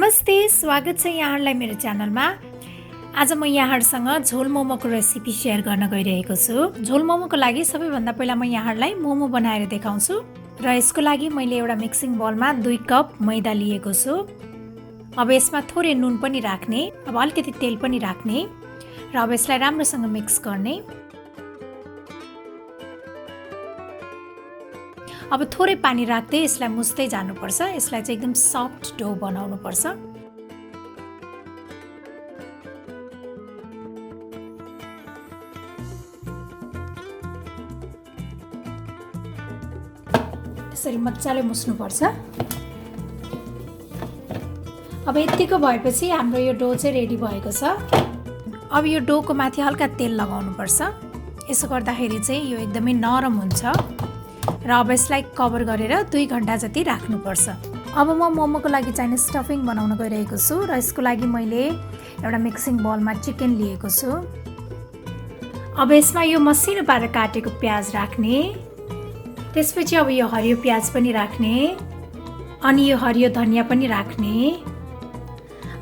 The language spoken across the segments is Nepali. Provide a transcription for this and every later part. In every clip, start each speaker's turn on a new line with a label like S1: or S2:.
S1: नमस्ते, स्वागत छ यहाँहरूलाई मेरो च्यानलमा। आज म यहाँहरूसँग झोल मोमोको रेसिपी सेयर गर्न गइरहेको छु। झोल मोमोको लागि सबैभन्दा पहिला म यहाँहरूलाई मोमो बनाएर देखाउँछु र यसको लागि मैले एउटा मिक्सिङ बोलमा 2 कप मैदा लिएको छु। अब यसमा थोरै नुन पनि राख्ने, अब अलिकति तेल पनि राख्ने र अब यसलाई राम्रोसँग मिक्स गर्ने। अब थोरै पानी राख्दै यसलाई मुस्दै जानुपर्छ। यसलाई चाहिँ एकदम सफ्ट डो बनाउनु पर्छ। यसरी मजाले मुस्नुपर्छ। अब यतिको भएपछि हाम्रो यो डो चाहिँ रेडी भएको छ। अब यो डोको माथि हल्का तेल लगाउनु पर्छ। यसो गर्दाखेरि चाहिँ यो एकदमै नरम हुन्छ र अब यसलाई कभर गरेर 2 घण्टा जति राख्नुपर्छ। अब म मोमोको लागि चाहिने स्टफिङ बनाउन गइरहेको छु र यसको लागि मैले एउटा मिक्सिङ बोलमा चिकन लिएको छु। अब यसमा यो मसिनो पारेर काटेको प्याज राख्ने, त्यसपछि अब यो हरियो प्याज पनि राख्ने, अनि यो हरियो धनिया पनि राख्ने,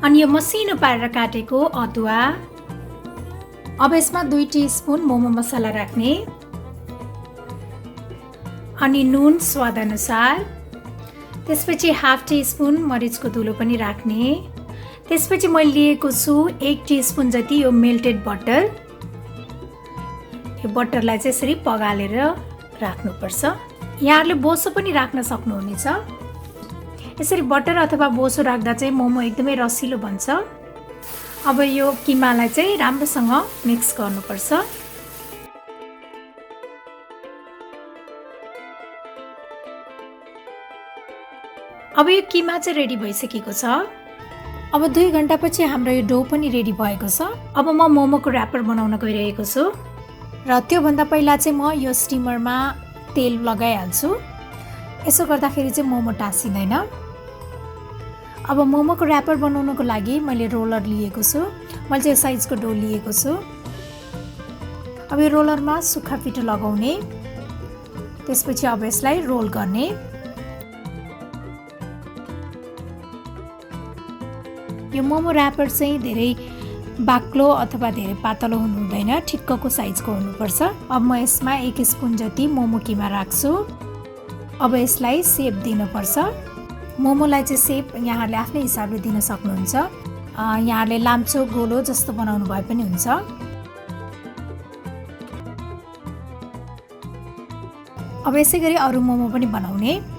S1: अनि यो मसिनो पारेर काटेको अदुवा। अब यसमा 2 टीस्पुन मोमो मसाला राख्ने, अनि नुन स्वाद अनुसार, त्यसपछि हाफ टीस्पुन मरिचको धुलो पनि राख्ने। त्यसपछि मैले लिएको छु 1 टीस्पुन जति यो मेल्टेड बटर। यो बटरलाई चाहिँ यसरी पगालेर राख्नुपर्छ। यहाँहरूले बोसो पनि राख्न सक्नुहुनेछ। यसरी बटर अथवा बोसो राख्दा चाहिँ मोमो एकदमै रसिलो बन्छ। अब यो किमालाई चाहिँ राम्रोसँग मिक्स गर्नुपर्छ। अब यो किमा चाहिँ रेडी भइसकेको छ। अब 2 घण्टा पछि हाम्रो यो डो पनि रेडी भएको छ। अब म मोमोको र्यापर बनाउन गइरहेको छु र त्योभन्दा पहिला चाहिँ म यो स्टिमरमा तेल लगाइहाल्छु। यसो गर्दाखेरि चाहिँ मोमो टाँसिँदैन। अब मोमोको र्यापर बनाउनको लागि मैले रोलर लिएको छु। मैले चाहिँ साइजको डो लिएको छु। अब यो रोलरमा सुक्खा पिठो लगाउने, त्यसपछि अब यसलाई रोल गर्ने। यो मोमो र्यापर चाहिँ धेरै बाक्लो अथवा धेरै पातलो हुनु हुँदैन, ठिक्कको साइजको हुनुपर्छ। अब म यसमा 1 स्पुन जति मोमो किमा राख्छु। अब यसलाई सेप दिनुपर्छ। मोमोलाई चाहिँ सेप यहाँहरूले आफ्नै हिसाबले दिन सक्नुहुन्छ। यहाँहरूले लाम्चो गोलो जस्तो बनाउनु भए पनि हुन्छ। अब यसै गरी अरू मोमो पनि बनाउने।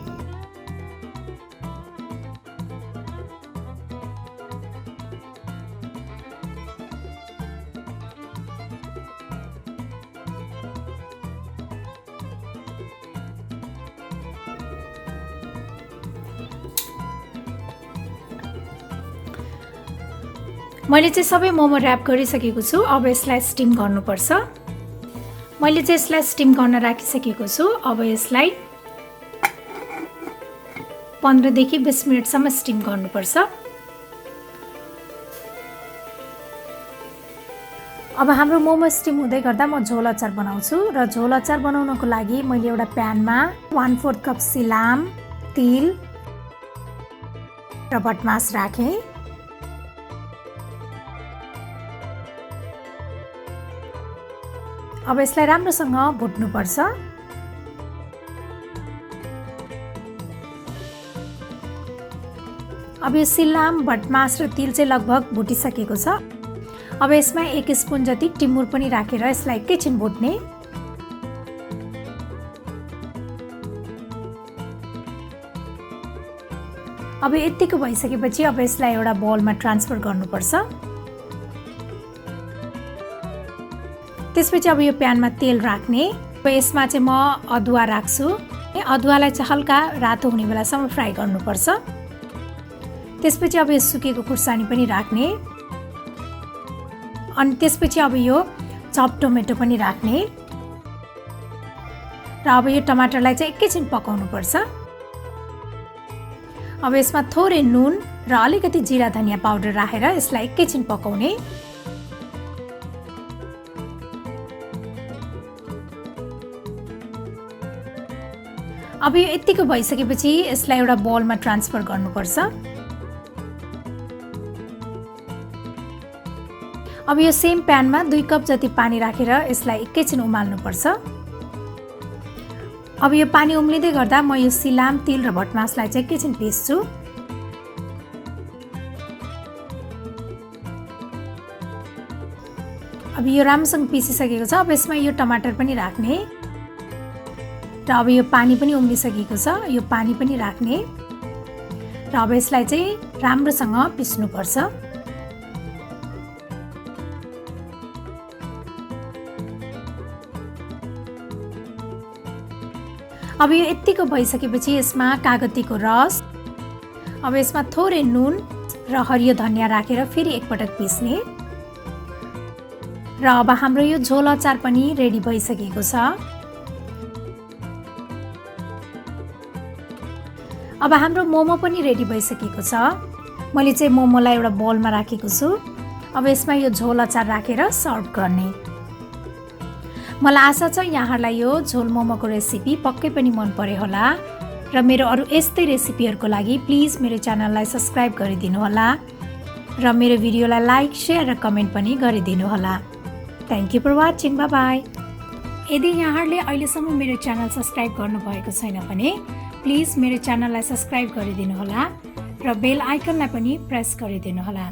S1: मैले चाहिँ सबै मोमो र्याप गरिसकेको छु। अब यसलाई स्टिम गर्नुपर्छ। मैले चाहिँ यसलाई स्टिम गर्न राखिसकेको छु। अब यसलाई 15 देखि 20 मिनेटसम्म स्टिम गर्नुपर्छ। अब हाम्रो मोमो स्टिम हुँदै गर्दा म झोल अचार बनाउँछु र झोल अचार बनाउनको लागि मैले एउटा प्यानमा 1/4 कप सिलाम, तिल र भटमास राखेँ। अब यसलाई राम्रोसँग भुट्नुपर्छ। अब यो सिलाम, भटमास र तिल चाहिँ लगभग भुटिसकेको छ। अब यसमा 1 स्पुन जति टिमुर पनि राखेर यसलाई एकैछिन भुट्ने। अब यतिको भइसकेपछि अब यसलाई एउटा बोलमा ट्रान्सफर गर्नुपर्छ। त्यसपछि अब यो प्यानमा तेल राख्ने। अब यसमा चाहिँ म अदुवा राख्छु। अदुवालाई चाहिँ हल्का रातो हुने बेलासम्म फ्राई गर्नुपर्छ। त्यसपछि अब यो सुकेको खुर्सानी पनि राख्ने, अनि त्यसपछि अब यो चप टोमेटो पनि राख्ने र अब यो टमाटरलाई चाहिँ एकैछिन पकाउनुपर्छ। अब यसमा थोरै नुन र अलिकति जिरा धनिया पाउडर राखेर यसलाई एकैछिन पकाउने। अब यो यतिको भइसकेपछि यसलाई एउटा बोलमा ट्रान्सफर गर्नुपर्छ। अब यो सेम प्यानमा 2 कप जति पानी राखेर यसलाई एकैछिन उमाल्नुपर्छ। अब यो पानी उम्लिँदै गर्दा म यो सिलाम, तिल र भटमासलाई चाहिँ एकैछिन पिस्छु। अब यो राम्रोसँग पिसिसकेको छ। अब यसमा यो टमाटर पनि राख्ने र अब यो पानी पनि उम्लिसकेको छ, यो पानी पनि राख्ने र अब यसलाई चाहिँ राम्रोसँग पिस्नुपर्छ। अब यो यतिको भइसकेपछि यसमा कागतीको रस, अब यसमा थोरै नुन र हरियो धनिया राखेर फेरि एकपटक पिस्ने र अब हाम्रो यो झोल अचार पनि रेडी भइसकेको छ। अब हाम्रो मोमो पनि रेडी भइसकेको छ। मैले चाहिँ मोमोलाई एउटा बोलमा राखेको छु। अब यसमा यो झोल अचार राखेर सर्भ गर्ने। मलाई आशा छ यहाँहरूलाई यो झोल मोमोको रेसिपी पक्कै पनि मन पर्यो होला र मेरो अरू यस्तै रेसिपीहरूको लागि प्लिज मेरो च्यानललाई सब्स्क्राइब गरिदिनु होला र मेरो भिडियोलाई लाइक, शेयर र कमेन्ट पनि गरिदिनु होला। Thank you for watching. Bye bye. यदि यहाँहरूले अहिलेसम्म मेरो च्यानल सब्स्क्राइब गर्नुभएको छैन भने प्लिज मेरो च्यानललाई सब्स्क्राइब गरिदिनु होला र बेल आइकनलाई पनि प्रेस गरिदिनु होला।